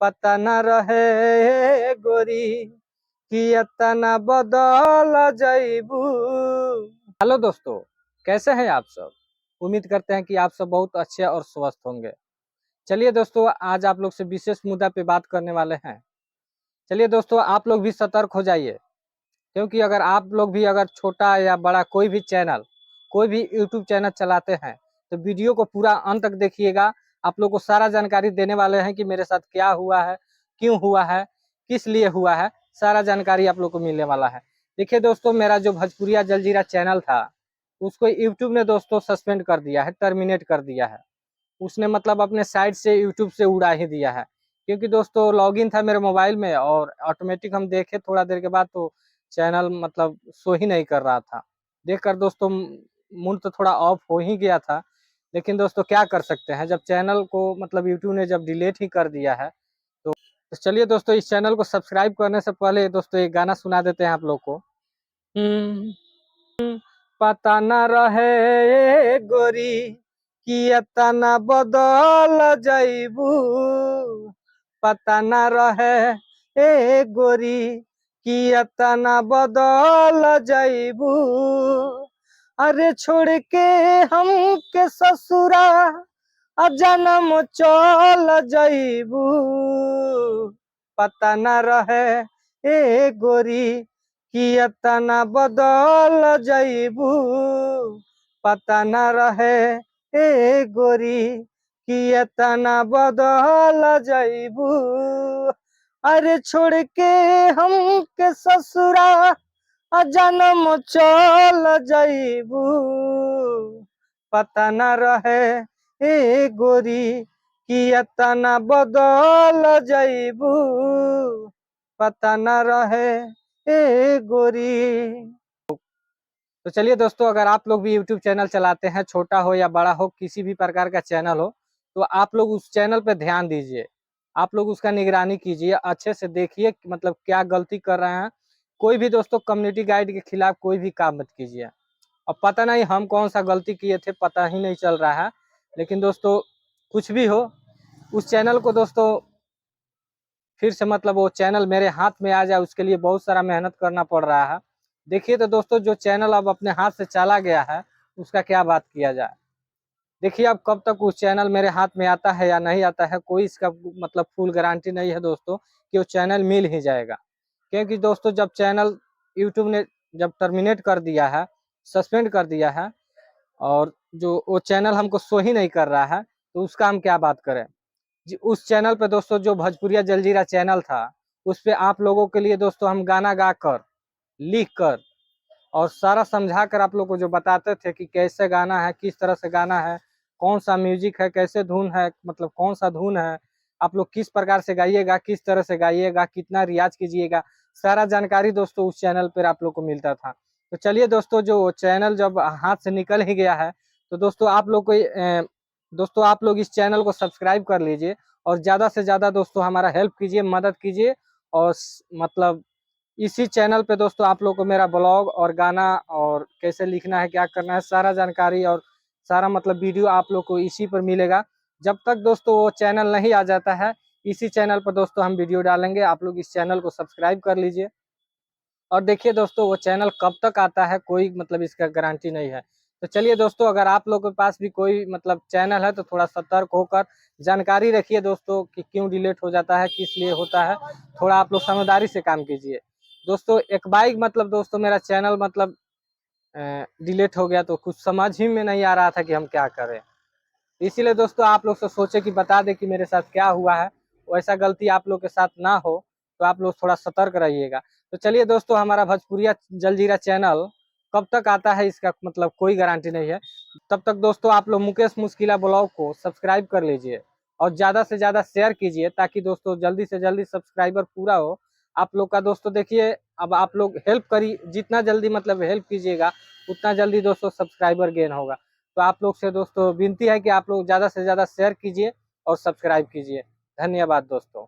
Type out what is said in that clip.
पता न रहे गोरी कि इतना बदल जाइबू। हेलो दोस्तों, कैसे हैं आप सब। उम्मीद करते हैं कि आप सब बहुत अच्छे और स्वस्थ होंगे। चलिए दोस्तों, आज आप लोग से विशेष मुद्दा पे बात करने वाले हैं। चलिए दोस्तों, आप लोग भी सतर्क हो जाइए, क्योंकि अगर आप लोग भी अगर छोटा या बड़ा कोई भी चैनल, कोई भी यूट्यूब चैनल चलाते हैं तो वीडियो को पूरा अंत तक देखिएगा। आप लोग को सारा जानकारी देने वाले हैं कि मेरे साथ क्या हुआ है, क्यों हुआ है, किस लिए हुआ है, सारा जानकारी आप लोग को मिलने वाला है। देखिए दोस्तों, मेरा जो भोजपुरिया जलजीरा चैनल था उसको यूट्यूब ने दोस्तों सस्पेंड कर दिया है, टर्मिनेट कर दिया है। उसने मतलब अपने साइड से यूट्यूब से उड़ा ही दिया है, क्योंकि दोस्तों लॉगिन था मेरे मोबाइल में और ऑटोमेटिक हम देखे थोड़ा देर के बाद तो चैनल मतलब शो ही नहीं कर रहा था। देखकर दोस्तों मूड तो थोड़ा ऑफ हो ही गया था, लेकिन दोस्तों क्या कर सकते हैं, जब चैनल को मतलब यूट्यूब ने जब डिलीट ही कर दिया है। तो चलिए दोस्तों, इस चैनल को सब्सक्राइब करने से पहले दोस्तों एक गाना सुना देते हैं आप लोग को। पता न रहे गोरी कि इतना बदल जाइबू। पता न रहे गोरी कि इतना बदल जाइबू। अरे छोड़ के हम के ससुरा जन्म चल जाइबू। पता न रहे गोरी कि इतना बदल जाइबू। पता न रहे गोरी कि इतना बदल जाइबू। अरे छोड़ के हम के ससुरा जन्म चल जाइबू। पता न रहे गोरी कि इतना बदल जाइबू। पता न रहे गोरी। तो चलिए दोस्तों, अगर आप लोग भी यूट्यूब चैनल चलाते हैं, छोटा हो या बड़ा हो, किसी भी प्रकार का चैनल हो, तो आप लोग उस चैनल पे ध्यान दीजिए। आप लोग उसका निगरानी कीजिए, अच्छे से देखिए मतलब क्या गलती कर रहे हैं। कोई भी दोस्तों कम्युनिटी गाइड के खिलाफ कोई भी काम मत कीजिए। अब पता नहीं हम कौन सा गलती किए थे, पता ही नहीं चल रहा है। लेकिन दोस्तों कुछ भी हो, उस चैनल को दोस्तों फिर से मतलब वो चैनल मेरे हाथ में आ जाए, उसके लिए बहुत सारा मेहनत करना पड़ रहा है। देखिए तो दोस्तों, जो चैनल अब अपने हाथ से चला गया है उसका क्या बात किया जाए। देखिए अब कब तक उस चैनल मेरे हाथ में आता है या नहीं आता है, कोई इसका मतलब फुल गारंटी नहीं है दोस्तों कि वो चैनल मिल ही जाएगा। क्योंकि दोस्तों जब चैनल यूट्यूब ने जब टर्मिनेट कर दिया है, सस्पेंड कर दिया है, और जो वो चैनल हमको शो ही नहीं कर रहा है, तो उसका हम क्या बात करें। उस चैनल पे दोस्तों जो भोजपुरिया जलजीरा चैनल था, उस पे आप लोगों के लिए दोस्तों हम गाना गाकर, लिख कर और सारा समझा कर आप लोग को जो बताते थे कि कैसे गाना है, किस तरह से गाना है, कौन सा म्यूजिक है, कैसे धुन है, मतलब कौन सा धुन है, आप लोग किस प्रकार से गाइएगा, किस तरह से गाइएगा, कितना रियाज कीजिएगा, सारा जानकारी दोस्तों उस चैनल पर आप लोग को मिलता था। तो चलिए दोस्तों, जो चैनल जब हाथ से निकल ही गया है, तो दोस्तों आप लोग को दोस्तों आप लोग इस चैनल को सब्सक्राइब कर लीजिए और ज़्यादा से ज़्यादा दोस्तों हमारा हेल्प कीजिए, मदद कीजिए। और मतलब इसी चैनल पे दोस्तों आप लोग को मेरा ब्लॉग और गाना और कैसे लिखना है, क्या करना है, सारा जानकारी और सारा मतलब वीडियो आप लोग को इसी पर मिलेगा। जब तक दोस्तों वो चैनल नहीं आ जाता है, इसी चैनल पर दोस्तों हम वीडियो डालेंगे। आप लोग इस चैनल को सब्सक्राइब कर लीजिए और देखिए दोस्तों वो चैनल कब तक आता है, कोई मतलब इसका गारंटी नहीं है। तो चलिए दोस्तों, अगर आप लोगों के पास भी कोई मतलब चैनल है तो थोड़ा सतर्क होकर जानकारी रखिए दोस्तों कि क्यों डिलीट हो जाता है, किस लिए होता है। थोड़ा आप लोग समझदारी से काम कीजिए दोस्तों। एक बाइक मतलब दोस्तों मेरा चैनल मतलब डिलीट हो गया, तो कुछ समझ ही में नहीं आ रहा था कि हम क्या करें। इसीलिए दोस्तों आप लोग से सोचे कि बता दे कि मेरे साथ क्या हुआ है, वैसा गलती आप लोग के साथ ना हो, तो आप लोग थोड़ा सतर्क रहिएगा। तो चलिए दोस्तों, हमारा भोजपुरिया जलजीरा चैनल कब तक आता है इसका मतलब कोई गारंटी नहीं है। तब तक दोस्तों आप लोग मुकेश मुस्किला ब्लॉग को सब्सक्राइब कर लीजिए और ज़्यादा से ज़्यादा शेयर कीजिए, ताकि दोस्तों जल्दी से जल्दी सब्सक्राइबर पूरा हो आप लोग का। दोस्तों देखिए, अब आप लोग हेल्प करिए, जितना जल्दी मतलब हेल्प कीजिएगा उतना जल्दी दोस्तों सब्सक्राइबर गेन होगा। तो आप लोग से दोस्तों विनती है कि आप लोग ज़्यादा से ज़्यादा शेयर कीजिए और सब्सक्राइब कीजिए। धन्यवाद दोस्तों।